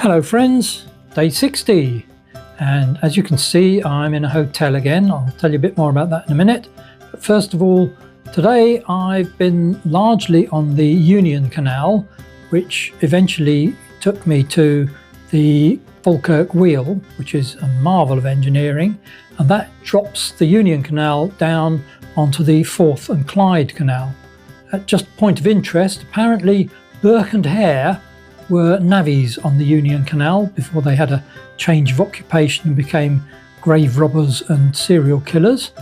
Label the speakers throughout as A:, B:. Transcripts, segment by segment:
A: Hello friends, day 60, and as you can see I'm in a hotel again. I'll tell you a bit more about that in a minute, but first of all, today I've been largely on the Union Canal, which eventually took me to the Falkirk Wheel, which is a marvel of engineering, and that drops the Union Canal down onto the Forth and Clyde Canal. At just point of interest, apparently Burke and Hare were navvies on the Union Canal before they had a change of occupation and became grave robbers and serial killers.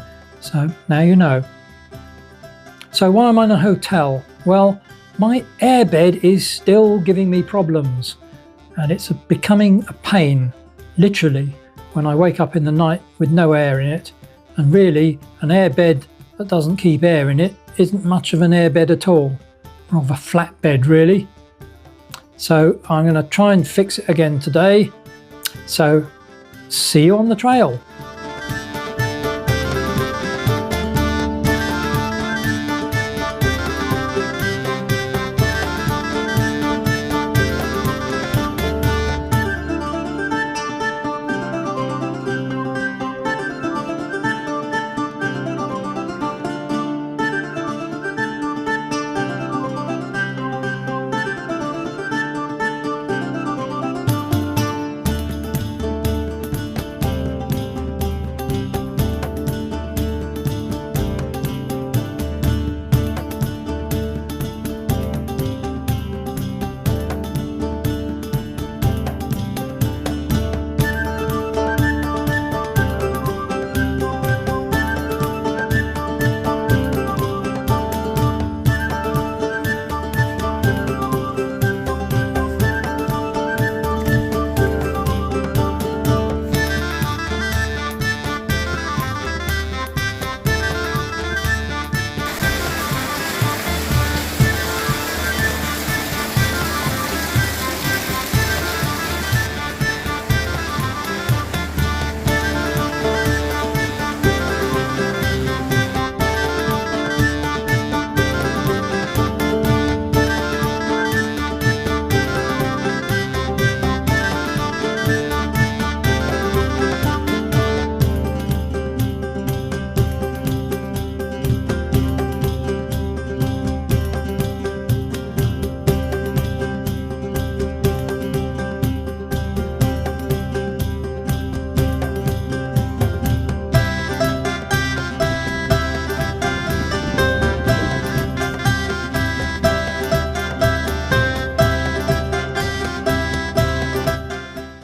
A: So now you know. So why am I in a hotel? Well, my airbed is still giving me problems, and it's becoming a pain, literally, when I wake up in the night with no air in it. And really, an airbed that doesn't keep air in it isn't much of an airbed at all, more of a flat bed really. So I'm going to try and fix it again today. So see you on the trail.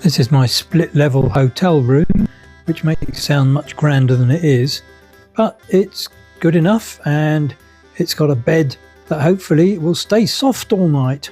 A: This is my split level hotel room, which makes it sound much grander than it is, but it's good enough, and it's got a bed that hopefully will stay soft all night.